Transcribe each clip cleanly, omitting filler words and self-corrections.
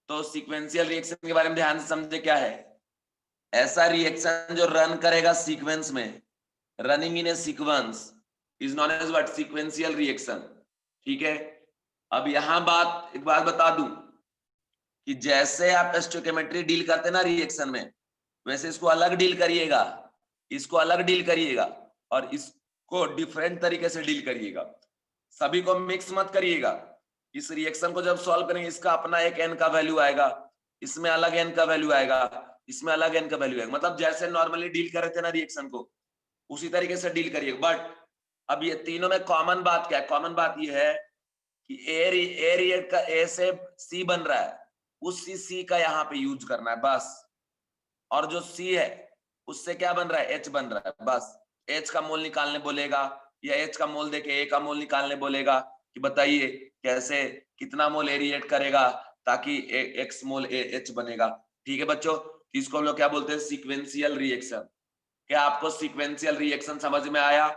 तो sequential reaction के बारे में ध्यान से समझे क्या है। ऐसा रिएक्शन जो रन करेगा सीक्वेंस में, running in a sequence is known as what, sequential reaction. ठीक है, अब यहां एक बात बता दूं कि जैसे आप स्टोइकियोमेट्री डील करते हैं ना रिएक्शन में, वैसे इसको अलग डील करिएगा, इसको अलग डील करिएगा, और इसको डिफरेंट तरीके से डील करिएगा। सभी को मिक्स मत करिएगा। इस रिएक्शन को जब सॉल्व करेंगे, इसका अपना एक एन का वैल्यू आएगा, इसमें अलग एन का वैल्यू आएगा, इसमें अलग एन का वैल्यू आएगा। मतलब जैसे नॉर्मली डील कर रहे थे ना रिएक्शन को, उसी तरीके से डील करिए। बट अब ये तीनों में कॉमन बात क्या है? कॉमन बात ये है कि ए रिएक्ट का ए से सी बन रहा है, उसी सी का यहाँ पे यूज करना है बस। और जो सी है उससे क्या बन रहा है? एच बन रहा है बस। एच का मोल निकालने बोलेगा, या एच का मोल देके ए का मोल निकालने बोलेगा कि बताइए कैसे, कितना मोल ए रिएक्ट करेगा ताकि एक्स मोल एच बनेगा। ठीक है बच्चों, इसको हम लोग क्या बोलते हैं? Sequential reaction. क्या आपको सीक्वेंशियल रिएक्शन समझ में आया?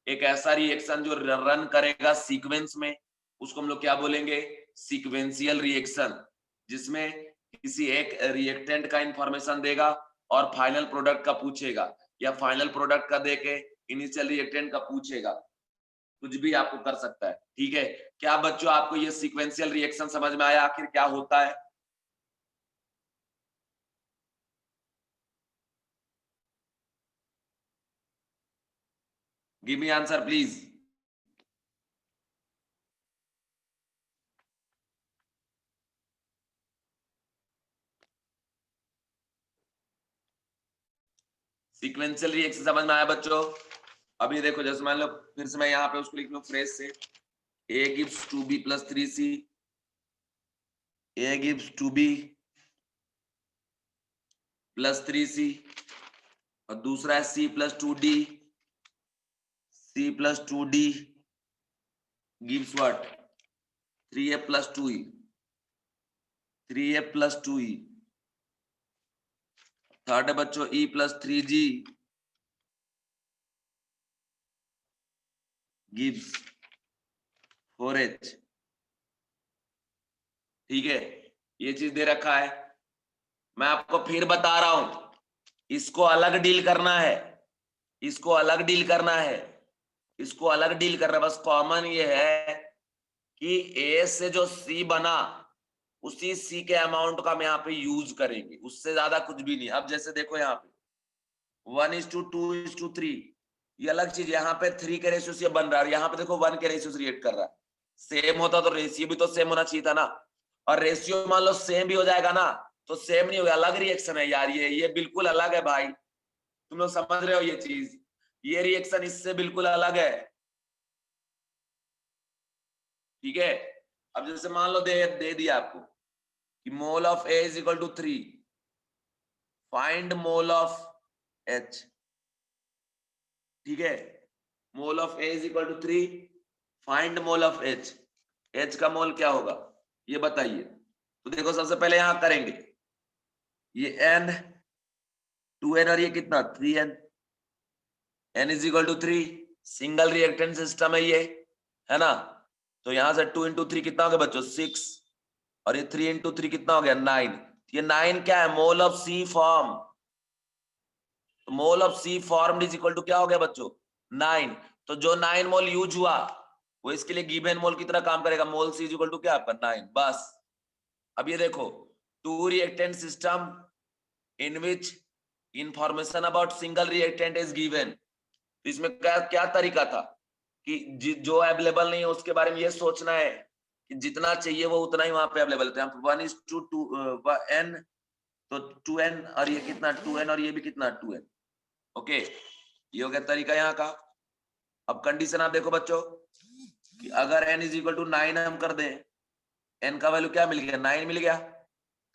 एक ऐसा रिएक्शन जो रन करेगा सीक्वेंस में, उसको हम लोग क्या बोलेंगे? सीक्वेंशियल रिएक्शन, जिसमें किसी एक रिएक्टेंट का इंफॉर्मेशन देगा और फाइनल प्रोडक्ट का पूछेगा, या फाइनल प्रोडक्ट का देके इनिशियल रिएक्टेंट का पूछेगा। कुछ भी आपको कर सकता है। ठीक है, क्या बच्चों आपको ये सीक्वेंशियल रिएक्शन समझ में आया आखिर क्या होता है? Give me answer please. Sequential reaction समझ में आया बच्चों? अभी देखो, जैसे मान लो फिर से मैं यहाँ पे उसको लिख लूं फ्रेज से, A gives 2B plus 3C, A gives 2B plus 3C, और दूसरा है C plus 2D, C plus 2D gives what? 3A plus 2E, 3A plus 2E। Third है बच्चों E plus 3G gives 4H। ठीक है, ये चीज दे रखा है। मैं आपको फिर बता रहा हूं, इसको अलग डील करना है, इसको अलग डील करना है, इसको अलग डील करना है। बस कॉमन ये है कि ए से जो सी बना, उसी सी के अमाउंट का हम यहाँ पे यूज करेंगे, उससे ज्यादा कुछ भी नहीं। अब जैसे देखो यहाँ पे 1:2:3, ये अलग चीज। यहाँ पे 3 के रेशियो से बन रहा है, यहाँ पे देखो 1 के रेशियो से रिएक्ट कर रहा है। सेम होता तो रेशियो भी तो सेम होना चाहिए था ना। और रेशियो मान लो सेम भी हो जाएगा ना, तो सेम नहीं होगा, अलग रिएक्शन है यार। ये बिल्कुल अलग है भाई, तुम लोग समझ रहे हो ये चीज? ये रिएक्शन इससे बिल्कुल अलग है। ठीक है, अब जैसे मान लो दे दिया आपको कि mole of A is equal to 3, find mole of H. ठीक है, mole of A is equal to 3, find mole of H. H का मोल क्या होगा ये बताइए। तो देखो सबसे पहले यहां करेंगे, ये n 2n और ये कितना 3n, n is equal to 3, single reactant system है ये, है ना। तो यहां से 2 into 3 कितना हो गया बच्चों? 6, और ये 3 into 3 कितना हो गया? 9। ये 9 क्या है? Mole of C form. तो mole of C form is equal to क्या हो गया बच्चों? 9। तो जो 9 मोल यूज हुआ वो इसके लिए गिवन मोल की तरह काम करेगा। मोल सी इज इक्वल टू क्या आपका? 9 बस। अब ये देखो, 2 reactant system in which information about single reactant is given. तो इसमें क्या क्या तरीका था कि जो अवेलेबल नहीं है उसके बारे में ये सोचना है कि जितना चाहिए वो उतना ही वहां पे अवेलेबल है। 1:2 n, तो 2n, और ये कितना 2n, और ये भी कितना 2n। ओके, ये हो गया तरीका यहाँ का। अब कंडीशन आप देखो बच्चों कि अगर n इज इक्वल टू 9 हम कर दें, n का वैल्यू क्या मिल गया? 9 मिल गया।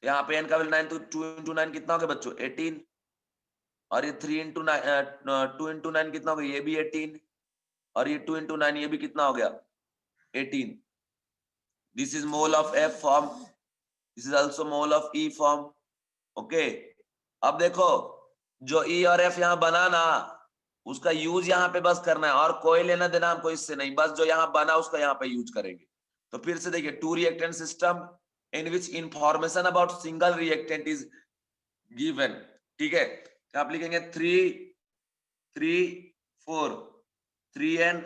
यहाँ पे n का वैल्यू 9, तो 2 into 9 कितना हो गया बच्चों? 18। और ये 3 into 9, 2 into 9 कितना हो गया? ये भी 18। और ये 2 into 9 ये भी कितना हो गया? 18। This is mole of F form, this is also mole of E form. Okay, अब देखो जो E और F यहाँ बना ना, उसका यूज यहाँ पे बस करना है, और कोई लेना देना हमको इससे नहीं। बस जो यहाँ बना उसका यहाँ पे यूज करेंगे। तो फिर से देखिए, 2 reactant system in which information about single reactant is given. ठीक है, तो आप लिखेंगे 3 3 4 3n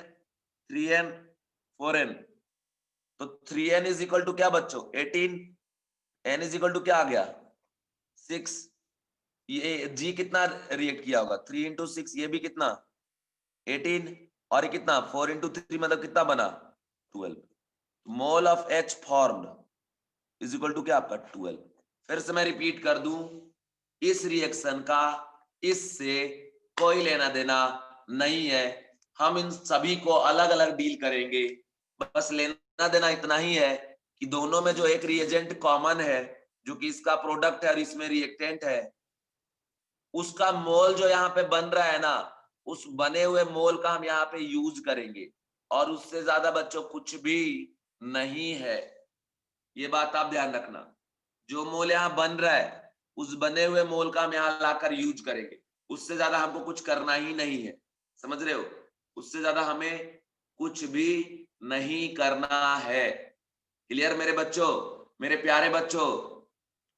3n 4n, तो 3n इज इक्वल टू क्या बच्चों 18, n इज इक्वल टू क्या आ गया 6, ये g कितना रिएक्ट किया होगा 3 इंटू 6, ये भी कितना 18, और ये कितना 4 इंटू 3 मतलब कितना बना 12, mole of H formed is equal to क्या आपका 12। फिर से मैं रिपीट कर दूं, इस रिएक्शन का इससे कोई लेना देना नहीं है, हम इन सभी को अलग अलग डील करेंगे, बस लेना देना इतना ही है कि दोनों में जो एक रिएजेंट कॉमन है जो कि इसका प्रोडक्ट है और इसमें रिएक्टेंट है, उसका मोल जो यहाँ पे बन रहा है ना, उस बने हुए मोल का हम यहाँ पे यूज करेंगे, और उससे ज्यादा बच्चों कुछ भी नहीं है, ये बात आप ध्यान रखना। जो मोल यहाँ बन रहा है उस बने हुए मोल का हम यहाँ लाकर यूज करेंगे, उससे ज्यादा हमको कुछ करना ही नहीं है, समझ रहे हो, उससे ज्यादा हमें कुछ भी नहीं करना है। क्लियर मेरे बच्चों, मेरे प्यारे बच्चों,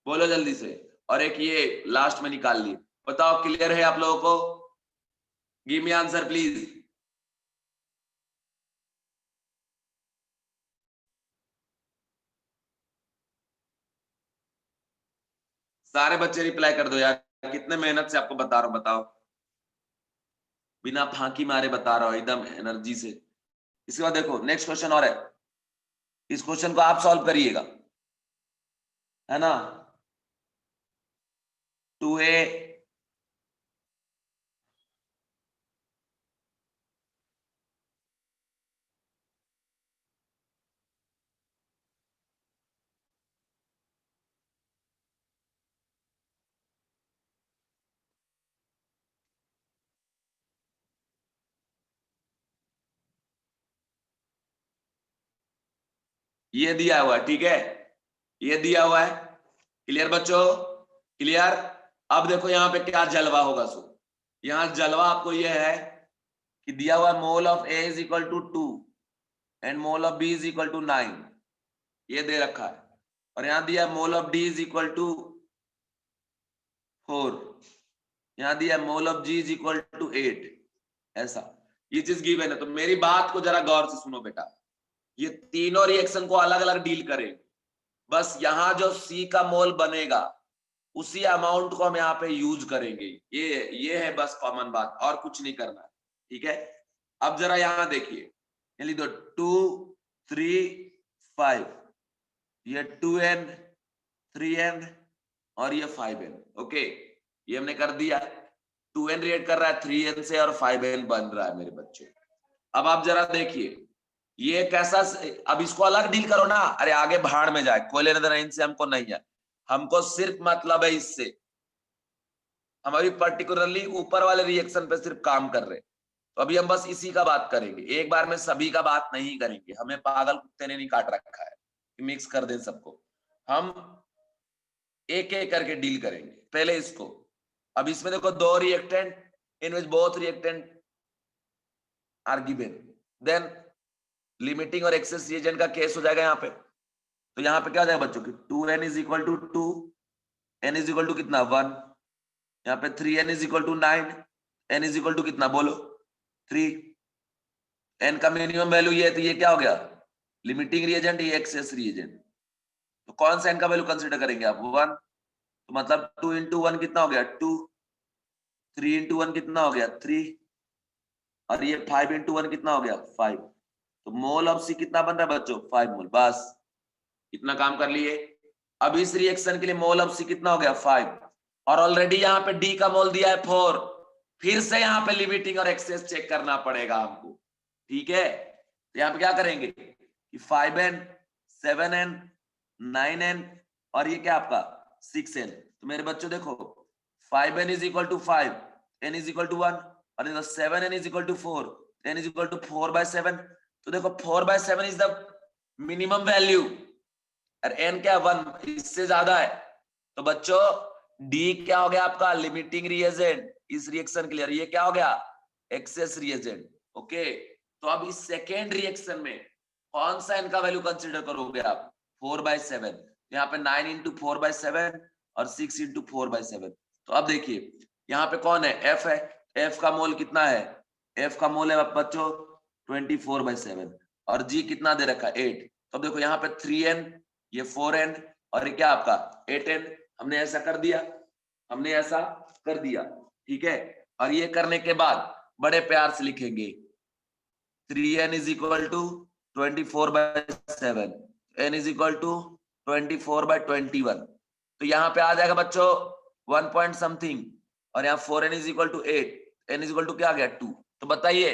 बोलो जल्दी से। और एक ये लास्ट में निकाल लिए, बताओ क्लियर है आप लोगों को, गिव मी आंसर प्लीज। सारे बच्चे रिप्लाई कर दो यार, कितने मेहनत से आपको बता रहा हूं, बताओ, बिना फांकी मारे बता रहा हूं एकदम एनर्जी से। इसके बाद देखो नेक्स्ट क्वेश्चन और है, इस क्वेश्चन को आप सॉल्व करिएगा, है ना। 2a ये दिया हुआ है, ठीक है, ये दिया हुआ है, क्लियर बच्चों, क्लियर। अब देखो यहाँ पे क्या जलवा होगा, सो यहाँ जलवा आपको ये है कि दिया हुआ mole of A is equal to 2 and mole of B is equal to 9, ये दे रखा है, और यहाँ दिया mole of D is equal to 4, यहाँ दिया mole of G is equal to 8, ऐसा ये चीज गिवन है। तो मेरी बात को जरा गौर से सुनो बेटा, ये तीनों रिएक्शन को अलग अलग डील करें, बस यहाँ जो सी का मोल बनेगा उसी अमाउंट को हम यहाँ पे यूज करेंगे, ये है बस कॉमन बात, और कुछ नहीं करना, ठीक है। अब जरा यहाँ देखिए, लिख दो 2 3 5, ये 2n 3n और ये 5n, ओके, ये हमने कर दिया, 2n रिएक्ट कर रहा है 3n से और 5n बन रहा है मेरे बच्चे। अब आप जरा देखिए ये कैसा, अब इसको अलग डील करो ना, अरे आगे भाड़ में जाए, कोई लेना देना इनसे हमको नहीं है, हमको सिर्फ मतलब है इससे, हम अभी पर्टिकुलरली ऊपर वाले रिएक्शन पे सिर्फ काम कर रहे हैं, तो अभी हम बस इसी का बात करेंगे, एक बार में सभी का बात नहीं करेंगे, हमें पागल कुत्ते ने नहीं काट रखा है कि मिक्स कर दें सबको, हम एक एक करके डील करेंगे। पहले इसको, अब इसमें देखो दो reactant in which both reactant are given, then limiting और एक्सेस रिएजेंट का केस हो जाएगा यहाँ पे, तो यहाँ पे क्या हो जाएगा बच्चों की 2n is equal to 2, n is equal to कितना 1, यहाँ पे 3n is equal to 9, n is equal to कितना बोलो 3, n का मिनिमम वैल्यू ये है, तो ये क्या हो गया लिमिटिंग रिएजेंट, ये एक्सेस रिएजेंट, तो कौन सा n का वैल्यू कंसीडर करेंगे आप 1, तो मतलब 2 इंटू 1 कितना हो गया 2, 3 इंटू 1 कितना हो गया 3, और ये 5 इंटू 1 कितना हो गया 5, तो मोल ऑफ सी कितना बन रहा है बच्चों 5 मोल, बस इतना काम कर लिए। अब इस रिएक्शन के लिए मोल ऑफ सी कितना हो गया 5, और ऑलरेडी यहाँ पे डी का मोल दिया है 4, फिर से यहाँ पे लिमिटिंग और एक्सेस चेक करना पड़ेगा हमको, ठीक है। तो यहाँ पे क्या करेंगे कि 5n 7n 9n और ये क्या आपका 6n, तो मेरे बच्चों देखो 5n is equal to 5, n is equal to 1, और 7n is equal to 4, n is equal to 4/7, तो देखो 4/7 इज द मिनिमम वैल्यू, और n क्या 1, इससे ज्यादा है, तो बच्चों d क्या हो गया आपका लिमिटिंग रिएजेंट इस रिएक्शन के लिए, ये क्या हो गया एक्सेस रिएजेंट, ओके। तो अब इस सेकेंड रिएक्शन में कौन सा n का वैल्यू कंसीडर करोगे आप 4/7, यहाँ पे 9 इंटू 4/7 और 6 इंटू 4/7। तो अब देखिए यहाँ पे कौन है, एफ है। एफ का मोल कितना है, एफ का मोल है बच्चों 24/7 और जी कितना दे रखा है 8। तो देखो यहाँ पे 3n, ये 4n और ये क्या आपका 8n। हमने ऐसा कर दिया, हमने ऐसा कर दिया, ठीक है। और ये करने के बाद बड़े प्यार से लिखेंगे 3n is equal to 24/7, n is equal to 24/21। तो यहाँ पे आ जाएगा बच्चों 1 पॉइंट समथिंग और यहाँ 4n is equal to 8, n is equal to क्या आ गया 2। तो बताइए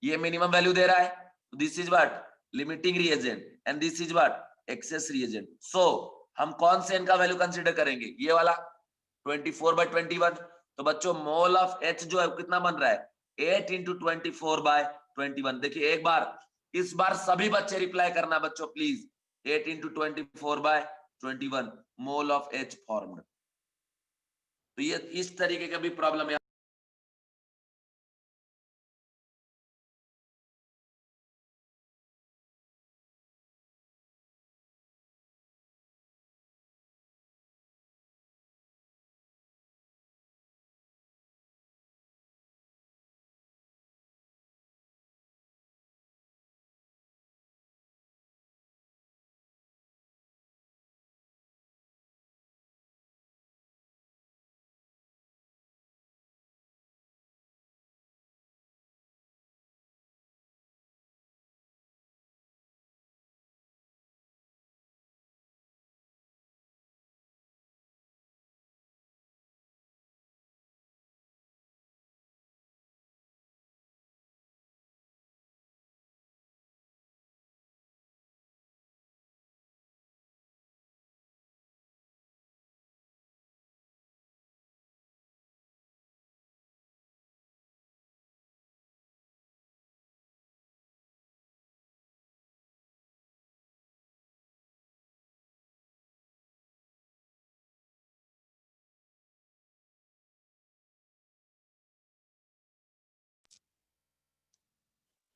ये मिनिमम वैल्यू दे रहा है, this is what limiting reagent and this is what excess reagent. So हम कौन से n का वैल्यू कंसीडर करेंगे, ये वाला 24/21। तो बच्चों मोल ऑफ H जो है कितना बन रहा है 8 इंटू 24/21। देखिए एक बार, इस बार सभी बच्चे रिप्लाई करना बच्चों please, 8 into 24/21 mole of H formed. तो ये इस तरीके का भी प्रॉब्लम है।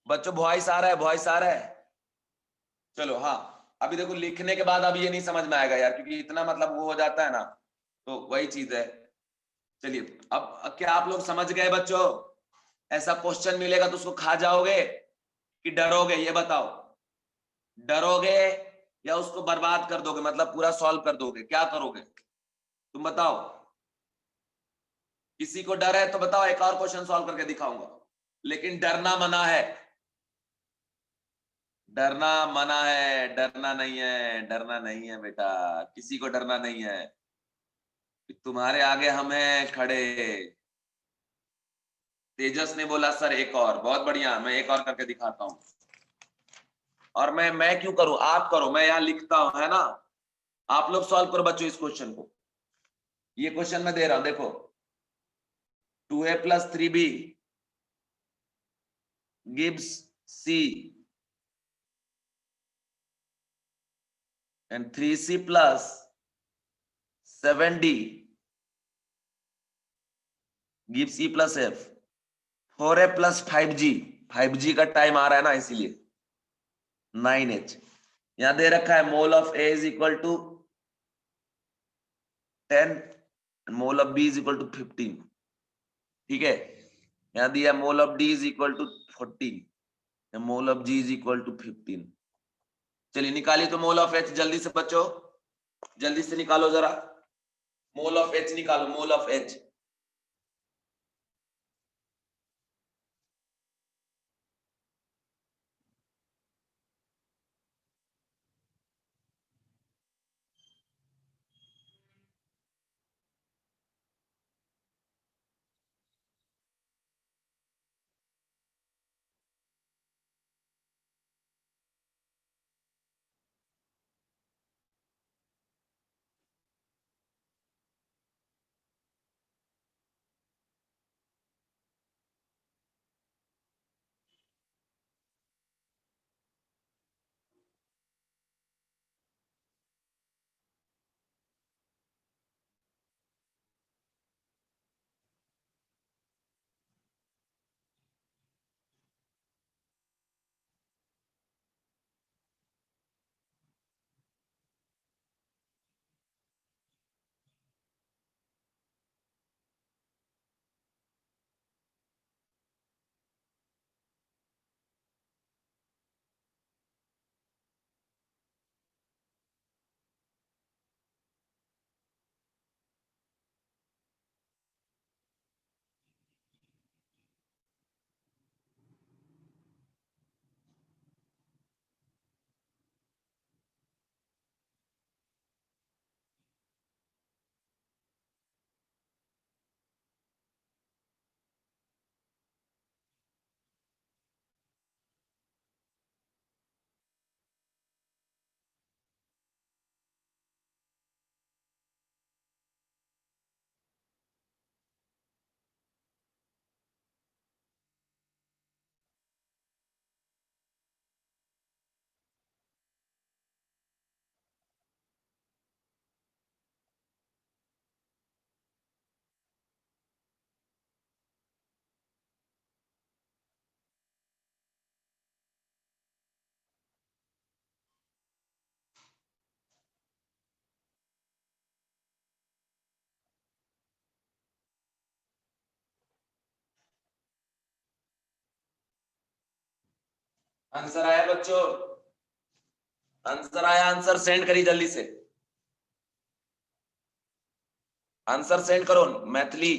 बच्चों वॉइस आ रहा है, वॉइस आ रहा है। चलो हाँ, अभी देखो लिखने के बाद अब ये नहीं समझ में आएगा यार, क्योंकि इतना मतलब वो हो जाता है ना, तो वही चीज है। चलिए अब क्या आप लोग समझ गए बच्चों, ऐसा क्वेश्चन मिलेगा तो उसको खा जाओगे कि डरोगे, ये बताओ। डरोगे या उसको बर्बाद कर दोगे, मतलब पूरा सॉल्व कर दोगे, क्या करोगे तुम बताओ। किसी को डर है तो बताओ, एक और क्वेश्चन सॉल्व करके दिखाऊंगा, लेकिन डरना मना है। डरना मना है, डरना नहीं है, डरना नहीं है बेटा, किसी को डरना नहीं है। तुम्हारे आगे हम हैं खड़े। तेजस ने बोला सर एक और, बहुत बढ़िया, मैं एक और करके दिखाता हूं। और मैं क्यों करूं, आप करो, मैं यहां लिखता हूं, है ना। आप लोग सॉल्व करो बच्चों इस क्वेश्चन को। ये क्वेश्चन मैं दे रहा हूं, देखो 2a + 3b gives c and 3c plus 7d gives e plus f। 4a plus 5g, 5g का टाइम आ रहा है ना इसीलिए 9h। यहां दे रखा है mole of a is equal to 10, mole of b is equal to 15, ठीक है। यहां दिया mole of d is equal to 14, mole of g is equal to 15। चलिए निकालिए तो मोल ऑफ h जल्दी से बच्चों, जल्दी से निकालो जरा, मोल ऑफ h निकालो, मोल ऑफ h। आंसर आया बच्चों? आंसर आया? आंसर सेंड करिए जल्दी से, आंसर सेंड करो मैथिली।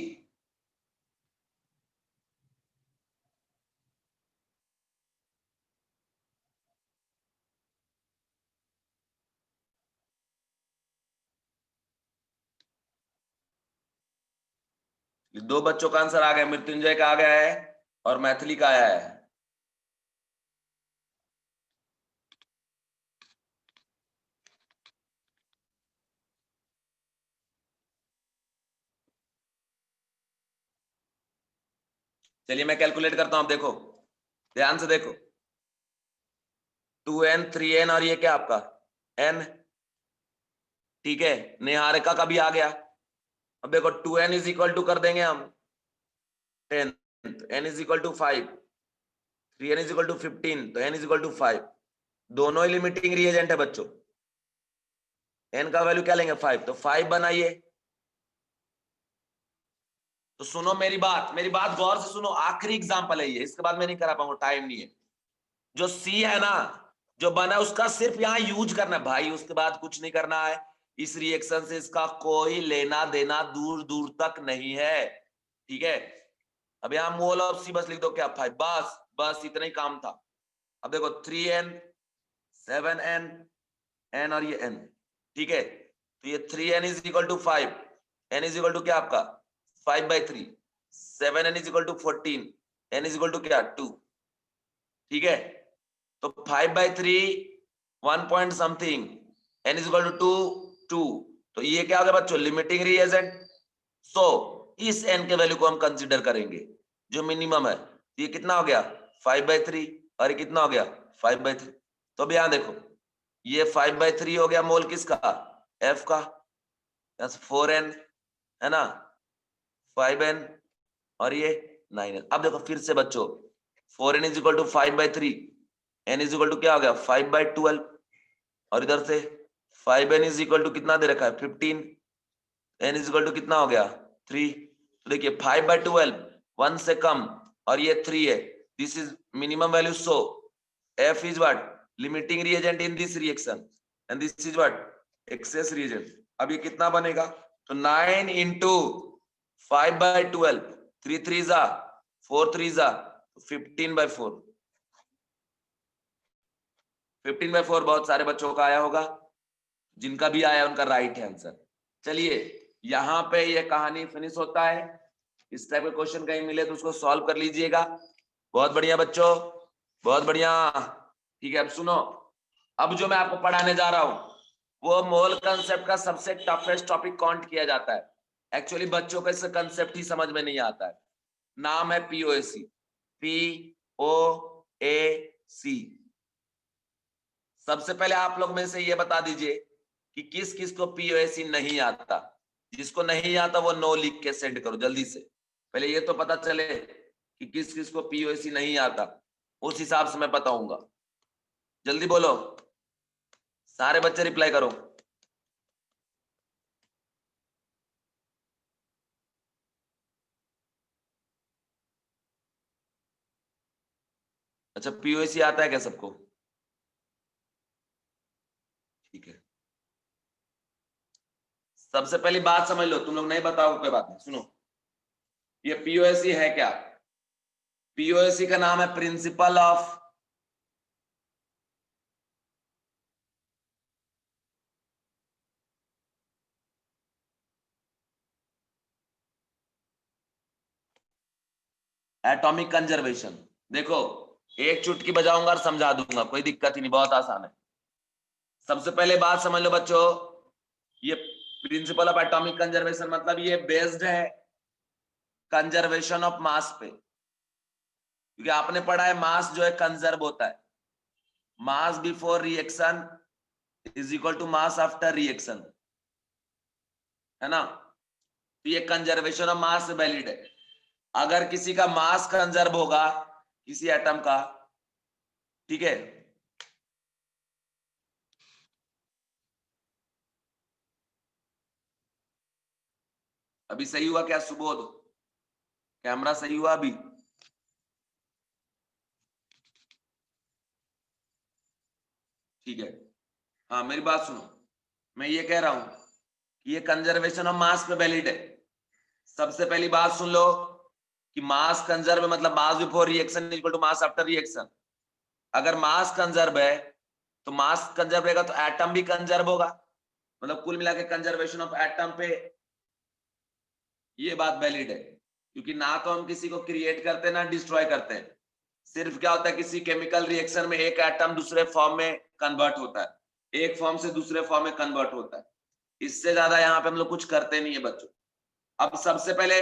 दो बच्चों का आंसर आ गया, मृत्युंजय का आ गया है और मैथिली का आया है। चलिए मैं कैलकुलेट करता हूं, देखो ध्यान से देखो, 2n 3n और ये क्या आपका n, ठीक है। निहारिका का भी आ गया। अब देखो 2n इज इक्वल टू कर देंगे हम 10, n is equal to 5, 3n is equal to 15, तो n इज इक्वल टू 5। दोनों ही लिमिटिंग रिएजेंट है बच्चों। n का वैल्यू क्या लेंगे 5, तो 5 बनाइए। तो सुनो मेरी बात गौर से सुनो, आखिरी एग्जांपल है ये, इसके बाद मैं नहीं करा पाऊंगा, टाइम नहीं है। जो सी है ना, जो बना उसका सिर्फ यहां यूज करना है भाई, उसके बाद कुछ नहीं करना है। इस रिएक्शन से इसका कोई लेना देना दूर दूर तक नहीं है, ठीक है। अब यहां मोल ऑफ सी बस लिख दो क्या 5, बस बस इतना ही काम था। अब देखो 3n 7n n और ये n, ठीक है। तो ये 3n is equal to 5, n is equal to क्या आपका 5/3, 7n is equal to 14, n is equal to क्या 2, ठीक है। तो 5/3 1 point something, n is equal to 2 2, तो ये क्या हो गया बच्चों लिमिटिंग रिएजेंट। सो इस n के वैल्यू को हम कंसीडर करेंगे जो मिनिमम है। ये कितना हो गया 5/3 और ये कितना हो गया 5/3। तो अब यहां देखो, ये 5/3 हो गया मोल किसका f का, 4n है ना, 5n और ये 9n। अब देखो फिर से बच्चों 4n is equal to 5/3, n is equal to क्या हो गया 5/12, और इधर से 5n इज इक्वल टू कितना दे रखा है 15, n इज इक्वल टू कितना हो गया 3। तो देखिए 5/12 1 से कम और ये 3 है, this is minimum value. So f is what limiting reagent in this reaction and this is what excess reagent। अब ये कितना बनेगा, तो 9 into 5/12, 3 3s are 4 3s are 15/4, 15/4 बहुत सारे बच्चों का आया होगा, जिनका भी आया उनका राइट है आंसर। चलिए यहां पे ये कहानी फिनिश होता है। इस टाइप के क्वेश्चन कहीं मिले तो उसको सॉल्व कर लीजिएगा। बहुत बढ़िया बच्चों, बहुत बढ़िया, ठीक है। अब सुनो, अब जो मैं आपको पढ़ाने जा रहा हूं वो मोल कंसेप्ट का सबसे टफेस्ट टॉपिक काउंट किया जाता है। एक्चुअली बच्चों को इसका कंसेप्ट ही समझ में नहीं आता है। नाम है पीओएसी, POAC। सबसे पहले आप लोग में से ये बता दीजिए कि किस किस को पीओएसी नहीं आता। जिसको नहीं आता वो नो लिख के सेंड करो जल्दी से, पहले ये तो पता चले कि किस किस को पीओएसी नहीं आता, उस हिसाब से मैं बताऊंगा। जल्दी बोलो, सारे बच्चे रिप्लाई करो। अच्छा पीओएसी आता है क्या सबको, ठीक है। सबसे पहली बात समझ लो, तुम लोग नहीं बताओ कोई बात नहीं, सुनो ये पीओएसी है क्या। पीओएसी का नाम है प्रिंसिपल ऑफ एटॉमिक कंजर्वेशन। देखो एक चुटकी बजाऊंगा और समझा दूंगा, कोई दिक्कत ही नहीं, बहुत आसान है। सबसे पहले बात समझ लो बच्चों, ये प्रिंसिपल ऑफ एटॉमिक कंजर्वेशन मतलब ये बेस्ड है कंजर्वेशन ऑफ मास पे, क्योंकि आपने पढ़ा है मास जो है कंजर्व होता है। Mass before reaction is equal to mass after reaction, है ना। तो ये कंजर्वेशन ऑफ मास वैलिड है। अगर किसी का मास कंजर्व होगा किसी एटम का, ठीक है, अभी सही हुआ क्या सुबोध, कैमरा सही हुआ अभी, ठीक है, हाँ मेरी बात सुनो, मैं ये कह रहा हूं कि ये कंजर्वेशन ऑफ मास पे वैलिड है। सबसे पहली बात सुन लो कि मास कंजर्व मतलब mass before reaction equal to mass after reaction. अगर मास कंजर्व है तो मास कंजर्व रहेगा तो एटम भी कंजर्व होगा, मतलब कुल मिला के कंजर्वेशन ऑफ एटम पे ये बात वैलिड है, क्योंकि ना तो हम किसी को क्रिएट करते हैं ना डिस्ट्रॉय करते हैं। सिर्फ क्या होता है, किसी केमिकल रिएक्शन में एक एटम दूसरे फॉर्म में कन्वर्ट होता है, एक फॉर्म से दूसरे फॉर्म में कन्वर्ट होता है, इससे ज्यादा यहाँ पे हम लोग कुछ करते नहीं है बच्चों। अब सबसे पहले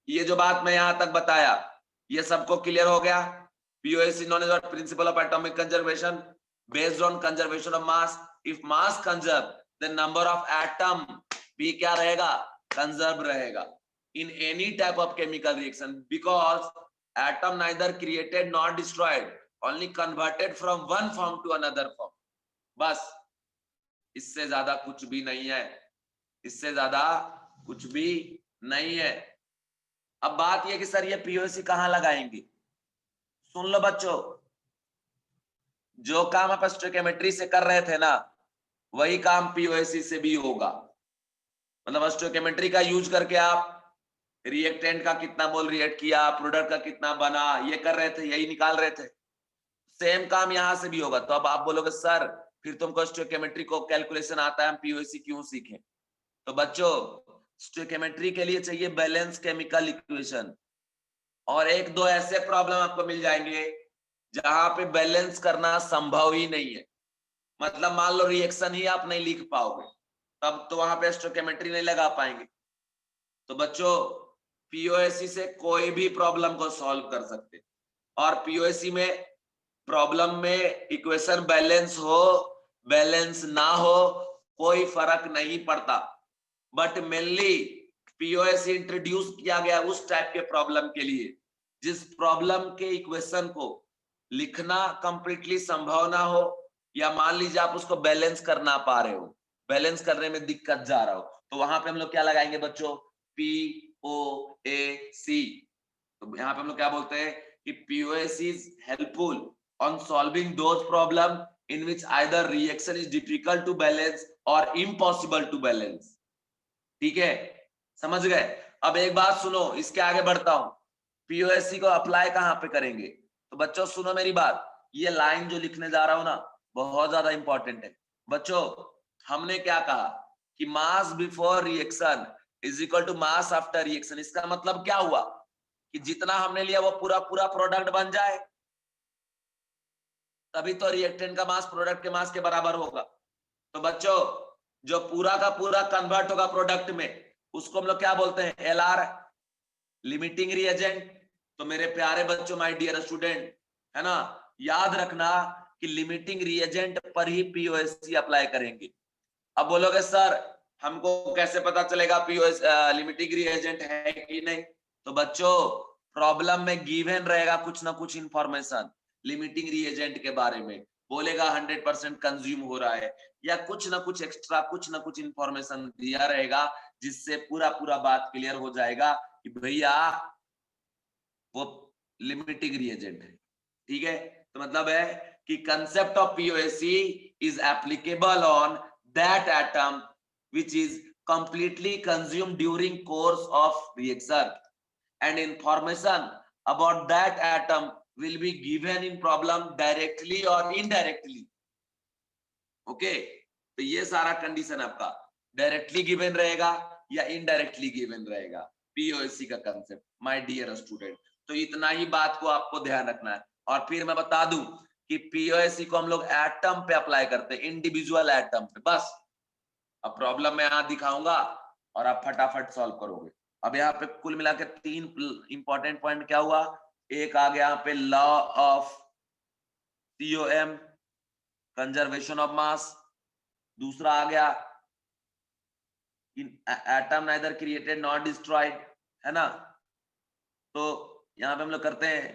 ये जो बात मैं यहां तक बताया ये सबको क्लियर हो गया। POS is known as what? Principle of atomic conservation based on conservation of mass. If mass conserve, then number of atom भी क्या रहेगा, कंजर्व रहेगा in any type of chemical reaction, because atom neither created nor destroyed, only converted from one form to another form. बस इससे ज्यादा कुछ भी नहीं है, इससे ज्यादा कुछ भी नहीं है। अब बात यह कि सर ये POC कहां लगाएंगे, सुन लो बच्चों, जो काम आप स्टोइकियोमेट्री से कर रहे थे ना वही काम POC से भी होगा। मतलब स्टोइकियोमेट्री का यूज करके आप रिएक्टेंट का कितना मोल रिएक्ट किया, प्रोडक्ट का कितना बना, ये कर रहे थे, यही निकाल रहे थे। सेम काम यहां से भी होगा। तो अब आप बोलोगे सर फिर तुमको स्टोइकियोमेट्री को कैलकुलेशन आता है, हम POC क्यों सीखें? तो बच्चों स्टोइकियोमेट्री के लिए चाहिए बैलेंस केमिकल इक्वेशन, और एक दो ऐसे प्रॉब्लम आपको मिल जाएंगे जहां पे बैलेंस करना संभव ही नहीं है। मतलब मान लो रिएक्शन ही आप नहीं लिख पाओगे, तब तो वहां पे स्टोइकियोमेट्री नहीं लगा पाएंगे। तो बच्चों POC से कोई भी प्रॉब्लम को सॉल्व कर सकते, और POC में प्रॉब्लम में इक्वेशन बैलेंस हो बैलेंस ना हो कोई फर्क नहीं पड़ता। बट मेनली POC इंट्रोड्यूस किया गया उस टाइप के प्रॉब्लम के लिए जिस प्रॉब्लम के इक्वेशन को लिखना कंप्लीटली संभव ना हो, या मान लीजिए आप उसको बैलेंस करना पा रहे हो, बैलेंस करने में दिक्कत जा रहा हो, तो वहां पे हम लोग क्या लगाएंगे बच्चों, POC। तो यहाँ पे हम लोग क्या बोलते हैं कि POC is helpful on solving those problem in which either reaction is difficult to balance or impossible to balance। ठीक है, समझ गए? अब एक बात सुनो, इसके आगे बढ़ता हूं, POC को अप्लाई कहां पे करेंगे? तो बच्चों सुनो मेरी बात, ये लाइन जो लिखने जा रहा हूं ना बहुत ज्यादा इंपॉर्टेंट है। बच्चों हमने क्या कहा कि mass before reaction is equal to mass after reaction. इसका मतलब क्या हुआ कि जितना हमने लिया वो पूरा पूरा प्रोडक्ट बन जाए, तभी तो रिएक्टेंट का मास प्रोडक्ट के मास के बराबर होगा। तो बच्चों जो पूरा का पूरा कन्वर्ट होगा प्रोडक्ट में उसको हम लोग क्या बोलते हैं, LR, लिमिटिंग रिएजेंट। तो मेरे प्यारे बच्चों, माय डियर स्टूडेंट, है ना, याद रखना कि लिमिटिंग रिएजेंट पर ही POC अप्लाई करेंगे। अब बोलोगे सर हमको कैसे पता चलेगा POC लिमिटिंग रिएजेंट है कि नहीं? तो बच्चों प्रॉब्लम में गिवन रहेगा कुछ ना कुछ इंफॉर्मेशन लिमिटिंग रिएजेंट के बारे में, बोलेगा 100% कंज्यूम हो रहा है, या कुछ ना कुछ एक्स्ट्रा कुछ ना कुछ इंफॉर्मेशन दिया रहेगा जिससे पूरा पूरा बात क्लियर हो जाएगा कि भैया वो लिमिटिंग रिएजेंट है। ठीक है, तो मतलब है कि concept of POC is applicable on that atom which is completely consumed during course of reaction, and information about that atom will be given in problem directly or indirectly। Okay, तो ये सारा कंडीशन आपका directly given रहेगा या indirectly given रहेगा POC का concept, my dear student. तो इतना ही बात को आपको ध्यान रखना है। और फिर मैं बता दूं कि POC को हम लोग एटम पे अप्लाई करते हैं, इंडिविजुअल एटम पे। बस अब प्रॉब्लम मैं यहां दिखाऊंगा और आप फटाफट सॉल्व करोगे। अब यहाँ पे कुल मिलाकर 3 इंपॉर्टेंट पॉइंट क्या हुआ, एक आ गया यहाँ पे law of COM, conservation of mass, दूसरा आ गया atom neither created not destroyed, है ना। तो यहां पे हम लोग करते हैं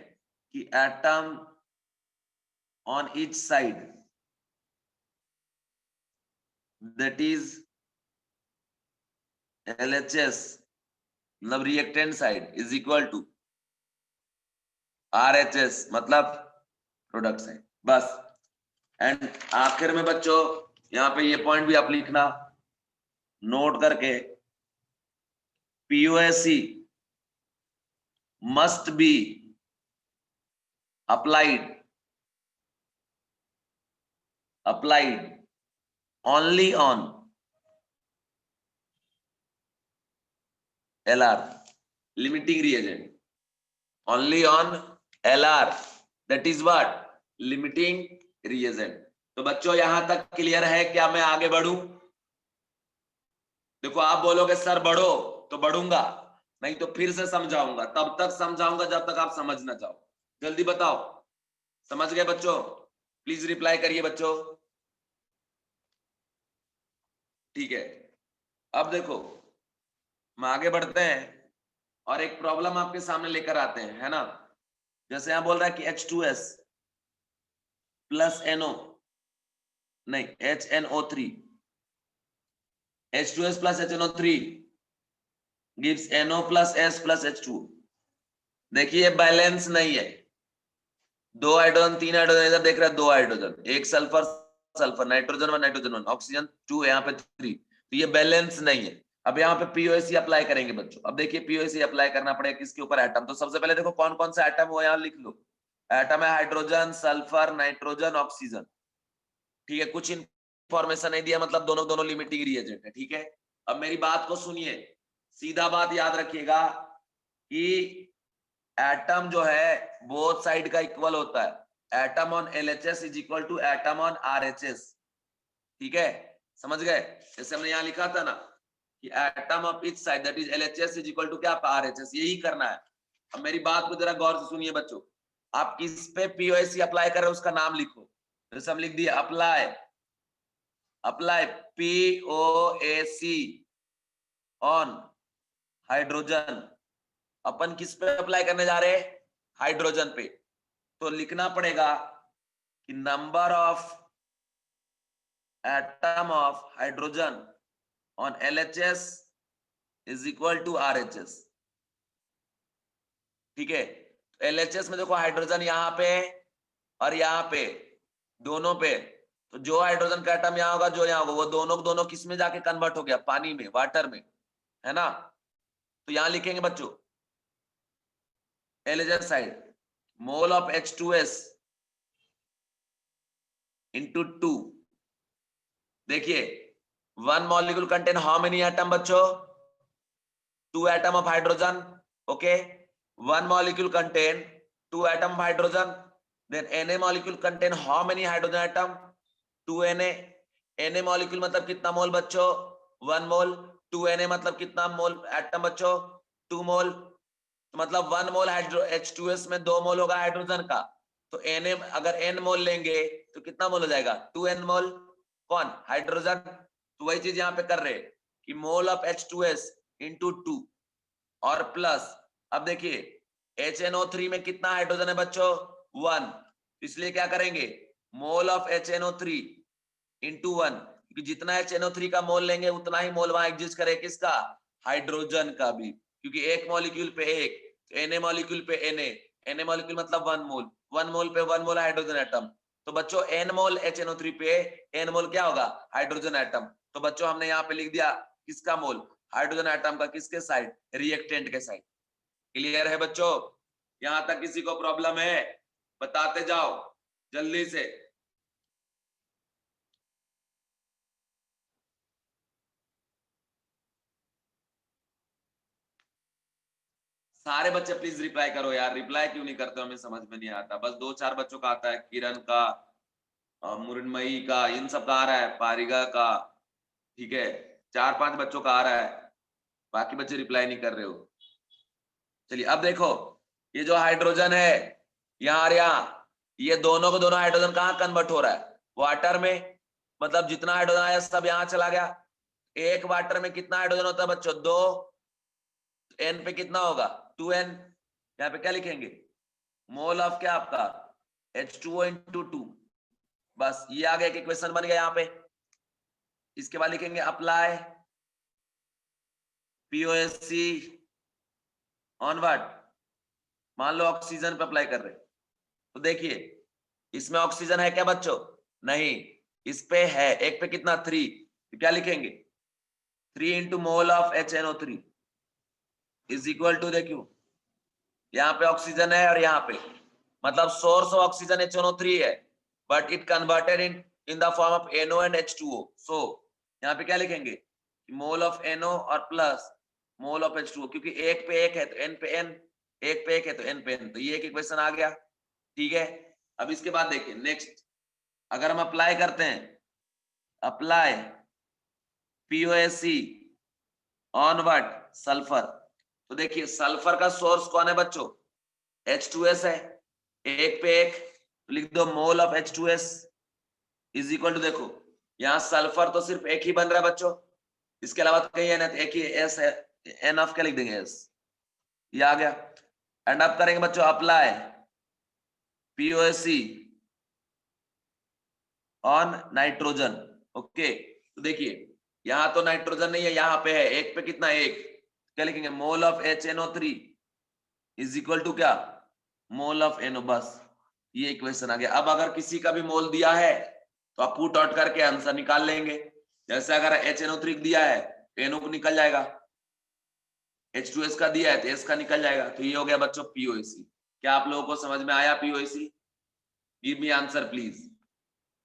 कि atom on each side that is LHS, मतलब reactant side is equal to RHS मतलब प्रोडक्ट साइड। बस एंड आखिर में बच्चों यहाँ पे ये पॉइंट भी आप लिखना नोट करके, POSE must be applied only on LR, limiting reagent, only on LR, that is what, limiting reagent. तो बच्चों यहां तक क्लियर है? क्या मैं आगे बढ़ूं? देखो आप बोलोगे सर बढ़ो, तो बढ़ूंगा, नहीं तो फिर से समझाऊंगा, तब तक समझाऊंगा जब तक आप समझ ना जाओ। जल्दी बताओ, समझ गए बच्चों? प्लीज रिप्लाई करिए बच्चों। ठीक है, अब देखो हम आगे बढ़ते हैं और एक प्रॉब्लम आपके सामने लेकर आते हैं, है ना। जैसे यहां बोल रहा है कि H2S प्लस NO, नहीं HNO3, H2S plus HNO3 gives NO plus S plus H2। देखिए बैलेंस नहीं है, 2 हाइड्रोजन 3 हाइड्रोजन, इधर देख रहे हैं 2 हाइड्रोजन, एक sulphur sulphur, nitrogen 1 nitrogen 1, oxygen 2, यहाँ पे 3, तो ये बैलेंस नहीं है। अब यहाँ पे POSE अप्लाई करेंगे बच्चों। अब देखिए POSE अप्लाई करना पड़ेगा किसके ऊपर? एटम। तो सबसे पहले देखो कौन कौन सा एटम वो यहाँ लिख लो। एटम है हाइड्रोजन, सल्फर, नाइट्रोजन, ऑक्सीजन। ठीक है, कुछ इंफॉर्मेशन नहीं दिया, मतलब दोनों दोनों लिमिटिंग रिएजेंट है। ठीक है, अब मेरी बात को सुनिए, सीधा बात याद रखिएगा कि एटम जो है बोथ साइड का इक्वल होता है। Atom on LHS is equal to atom on RHS। ठीक है, समझ गए? जैसे हमने यहाँ लिखा था ना कि atom of each side that is LHS is equal to क्या? RHS। यही करना है। अब मेरी बात को जरा गौर से सुनिए बच्चों, आप किस पे POSE अप्लाई कर रहे हो उसका नाम लिखो। जैसे हम लिख दिए apply, apply POSE on hydrogen. अपन किस पे अप्लाई करने जा रहे हैं? हाइड्रोजन पे। तो लिखना पड़ेगा कि number of atom of hydrogen on LHS is equal to RHS। ठीक है, LHS में देखो हाइड्रोजन यहाँ पे और यहाँ पे, दोनों पे, तो जो हाइड्रोजन का एटम यहाँ होगा, जो यहाँ होगा, वो दोनों दोनों किस में जाके कन्वर्ट हो गया? पानी में, वाटर में, है ना। तो यहां लिखेंगे बच्चों LHS side, mole of H2S into 2। देखिए 1 molecule contain how many atom बच्चों? 2 atom of hydrogen. Okay, 1 molecule contain 2 atom of hydrogen, then Na molecule contain how many hydrogen atom? 2Na। Na molecule मतलब कितना मोल बच्चों? 1 मोल। 2Na मतलब कितना मोल atom बच्चों? 2 मोल। मतलब 1 मोल H2S में 2 मोल होगा हाइड्रोजन का। तो Na अगर n मोल लेंगे तो कितना मोल हो जाएगा? 2n मोल। कौन? हाइड्रोजन। तो वही चीज यहाँ पे कर रहे कि मोल ऑफ H2S इंटू 2 और प्लस, अब देखिए HNO3 में कितना हाइड्रोजन है बच्चों? 1। इसलिए क्या करेंगे? मोल ऑफ HNO3 इंटू 1, क्योंकि जितना HNO3 का मोल लेंगे उतना ही मोल वहां एग्जिस्ट करे किसका? हाइड्रोजन का भी, क्योंकि एक मॉलिक्यूल पे एक, Na मॉलिक्यूल पे Na मॉलिक्यूल मतलब 1 मोल, 1 मोल पे 1 मोल हाइड्रोजन एटम। तो बच्चों n मोल HNO3 पे n मोल क्या होगा? Hydrogen atom. तो बच्चों हमने यहाँ पे लिख दिया किसका मोल? हाइड्रोजन एटम का। किसके साइड? रिएक्टेंट के साइड। क्लियर है बच्चों? यहां तक किसी को प्रॉब्लम है? बताते जाओ जल्दी से। सारे बच्चे प्लीज रिप्लाई करो यार, रिप्लाई क्यों नहीं करते? हमें समझ में नहीं आता। बस 2-4 बच्चों का आता है, किरण का, मुरनमयी का, इन सब का आ रहा है, पारिगा का, ठीक है, 4-5 बच्चों का आ रहा है, बाकी बच्चे रिप्लाई नहीं कर रहे हो। चलिए अब देखो, ये जो हाइड्रोजन है यहाँ और यहाँ, ये दोनों को दोनों हाइड्रोजन कहाँ कन्वर्ट हो रहा है? वाटर में। मतलब जितना हाइड्रोजन आया सब यहाँ चला गया। एक वाटर में कितना हाइड्रोजन होता है बच्चों? 2। n पे कितना होगा? 2n। यहाँ पे क्या लिखेंगे? मोल ऑफ क्या आपका? H2O into 2। बस ये आ गया, एक इक्वेशन बन गया यहाँ पे। इसके बाद लिखेंगे अप्लाई POSE ऑन व्हाट? मान लो ऑक्सीजन पे अप्लाई कर रहे, तो देखिए इसमें ऑक्सीजन है क्या बच्चों? नहीं, इस पे है, एक पे कितना 3, तो क्या लिखेंगे 3 into mole of HNO3 is equal to, देखियो यहाँ पे ऑक्सीजन है और यहाँ पे, मतलब सोर्स ऑफ ऑक्सीजन HNO3 है, but it converted in the form of NO and H2O. सो यहाँ पे क्या लिखेंगे मोल ऑफ NO और प्लस मोल ऑफ H2O, क्योंकि एक पे एक है तो N पे N, एक पे एक है तो N पे N, तो ये एक इक्वेशन आ गया. ठीक है, अब इसके बाद देखिए नेक्स्ट, अगर हम अप्लाई करते हैं, apply POSC on what, sulphur, तो देखिए सल्फर का सोर्स कौन है बच्चों, H2S है, एक पे एक, तो लिख दो mole of H2S is equal to, देखो यहाँ सल्फर तो सिर्फ एक ही बन रहा है बच्चों, इसके अलावा तो कहीं है ना, एक ही S है, N ऑफ क्या लिख देंगे S, ये आ गया. एंड अब करेंगे बच्चों apply POSC on nitrogen. Okay, तो देखिए यहाँ तो नाइट्रोजन नहीं है, यहाँ पे है, एक पे कितना एक, क्या लिखेंगे mole of HNO3 is equal to क्या मोल ऑफ NO. बस ये इक्वेशन आ गया. अब अगर किसी का भी मोल दिया है तो आप पुट आउट करके आंसर निकाल लेंगे. जैसे अगर HNO3 दिया है तो NO को निकल जाएगा, H2S का दिया है तो S का निकल जाएगा. तो ये हो गया बच्चों POSC. क्या आप लोगों को समझ में आया POSC? Give me answer please,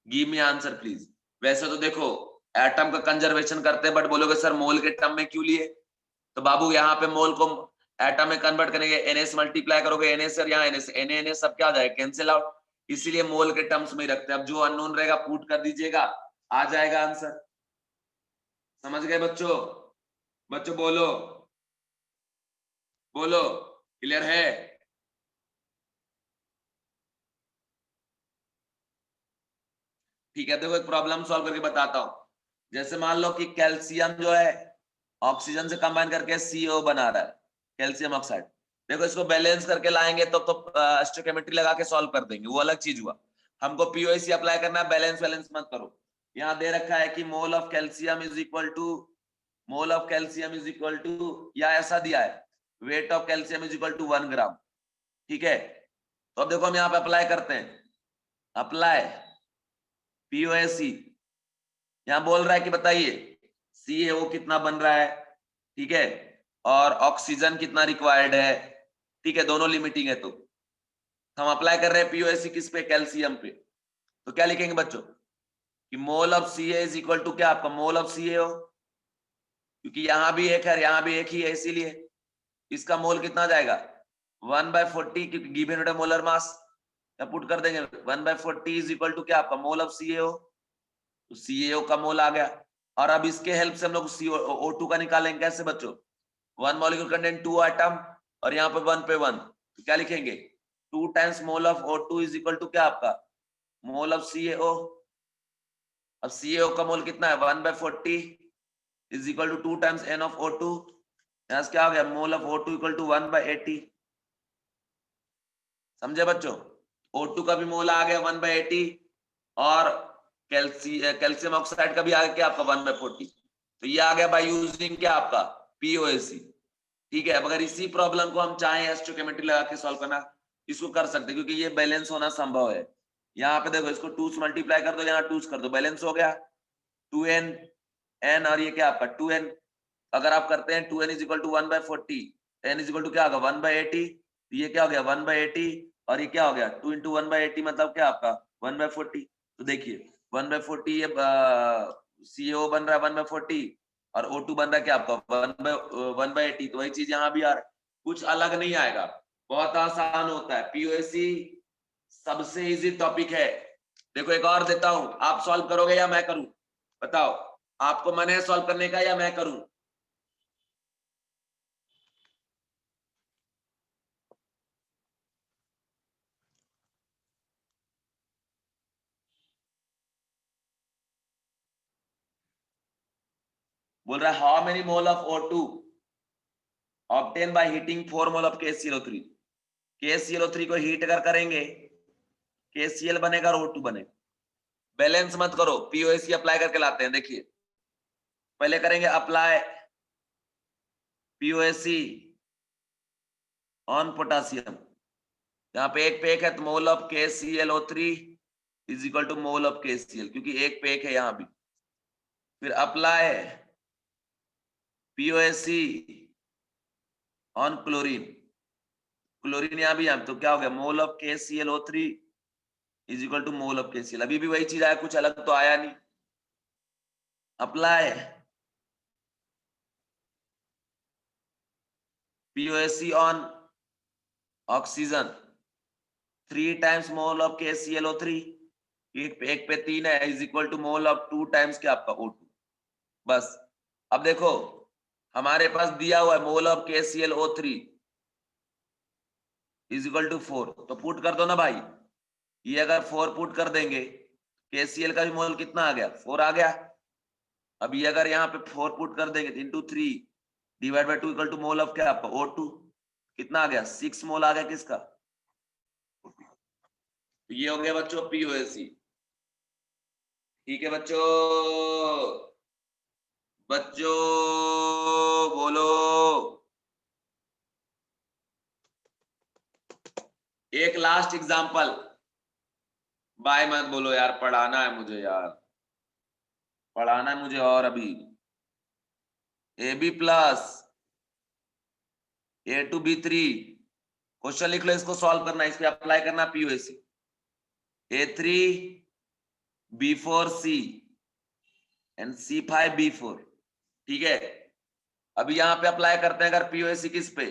give me answer please. वैसे तो देखो एटम का कंजर्वेशन करते हैं, बट बोलोगे सर मोल के टर्म में क्यों लिए, तो बाबू यहाँ पे मोल को एटम में कन्वर्ट करेंगे, NS मल्टीप्लाई करोगे NS और यहाँ NS, NA सब क्या हो जाएगा कैंसिल आउट, इसीलिए मोल के टर्म्स में ही रखते हैं. अब जो अननोन रहेगा पुट कर दीजिएगा, आ जाएगा आंसर. समझ गए बच्चों? बच्चों बोलो बोलो, क्लियर है? ठीक है, देखो एक प्रॉब्लम सॉल्व करके बताता हूं. जैसे मान लो कि कैल्शियम जो है ऑक्सीजन से कंबाइन करके CO बना रहा है, कैल्शियम ऑक्साइड. देखो इसको बैलेंस करके लाएंगे तो स्टोइकियोमेट्री लगा के सॉल्व कर देंगे, वो अलग चीज हुआ. हमको POSC अप्लाई करना है, बैलेंस बैलेंस मत करो. यहाँ दे रखा है कि mole of calcium is equal to, mole of calcium is equal to, या ऐसा दिया है weight of calcium is equal to 1 gram. ठीक है, तो अब देखो हम यहाँ पे अप्लाई करते हैं, अप्लाई POSC. यहाँ बोल रहा है कि बताइए CaO कितना बन रहा है, ठीक है, और ऑक्सीजन कितना रिक्वायर्ड है. ठीक है, दोनों लिमिटिंग है, तो हम अप्लाई कर रहे हैं POSC किस पे, कैल्शियम पे. तो क्या लिखेंगे बच्चों कि mole of Ca is equal to क्या आपका मोल ऑफ CaO, क्योंकि यहां भी एक है यहां भी एक ही है, इसीलिए इसका मोल कितना जाएगा 1/40, क्योंकि गिवन मोलर मास, पुट कर देंगे 1/40 इज इक्वल टू क्या आपका मोल ऑफ CaO. तो CaO का मोल आ गया. और अब इसके हेल्प से हम लोग O2 का निकालेंगे. कैसे बच्चों, 1 मॉलिक्यूल कंटेन 2 एटम, और यहाँ पे 1 पे 1, तो क्या लिखेंगे 2 times mole of O2 is equal to क्या आपका मोल ऑफ CaO. अब CaO का मोल कितना है 1/40 is equal to 2 times N of O2. यहाँ से क्या हो गया mole of O2 equal to 1/80. समझे बच्चों, O2 का भी मोल आ गया 1/80, और कैल्शियम ऑक्साइड का भी आ गया क्या आपका 1/40. तो ये आ गया बाय यूजिंग क्या आपका POSC. ठीक है, अब अगर इसी प्रॉब्लम को हम चाहें स्टोइकियोमेट्री लगा के सॉल्व करना, इसको कर सकते हैं, क्योंकि ये बैलेंस होना संभव है. यहाँ पे देखो इसको 2 से मल्टीप्लाई कर दो, यहाँ 2 कर दो, बैलेंस हो गया 2n n, और ये क्या आपका 2n. अगर आप करते हैं 2n is equal to 1/40, n is equal to क्या होगा 1/80, ये क्या हो गया 1/80, और ये क्या हो गया 2 इंटू 1/80 मतलब क्या आपका 1/40. तो देखिए 1/40 ये CO बन रहा है 1/40, और O2 बन रहा है क्या आपका 1/80. तो वही चीज यहाँ भी आ रहा है, कुछ अलग नहीं आएगा, बहुत आसान होता है. POSC सबसे इजी टॉपिक है. देखो एक और देता हूं, आप सॉल्व करोगे या मैं करूं, बताओ, आपको मन है सॉल्व करने का या मैं करूं? बोल रहा है how many mole of O2 obtain by heating 4 mole of KClO3. KClO3 को हीट अगर करेंगे KCl बनेगा और O2 बनेगा. बैलेंस मत करो, POSC अप्लाई करके लाते हैं. देखिए पहले करेंगे अप्लाई POSC ऑन पोटासियम. यहाँ पे एक है तो mole of KClO3 is equal to mole of KCl, क्योंकि एक पे एक है यहां भी। फिर apply POSC on chlorine, chlorine यहां भी तो क्या हो गया, mole of KClO3 is equal to mole of KCl। अभी भी वही चीज आया, कुछ अलग तो आया नहीं। Apply POSC on oxygen, 3 times mole of KClO3, एक पे 3 है, is equal to mole of 2 times क्या आपका O2। बस अब देखो हमारे पास दिया हुआ है mole of KClO3 is equal to 4, तो पुट कर दो ना भाई। ये अगर 4 पुट कर देंगे, KCl का भी मोल कितना आ गया, 4 आ गया। अब ये अगर यहाँ पे 4 पुट कर देंगे, into 3 divide by 2 equal to mole of क्या आपका O2, कितना आ गया, 6 मोल आ गया किसका। तो ये हो गया बच्चों POSC। ठीक है बच्चों, बच्चों बोलो। एक लास्ट एग्जांपल, बाय मत बोलो यार, पढ़ाना है मुझे यार, पढ़ाना है मुझे। और अभी AB प्लस A2B3, क्वेश्चन लिख लो, इसको सॉल्व करना है, इस पे अप्लाई करना POSC। A3B4C एंड C5B4, ठीक है। अभी यहाँ पे अप्लाई करते हैं अगर POSC किस पे,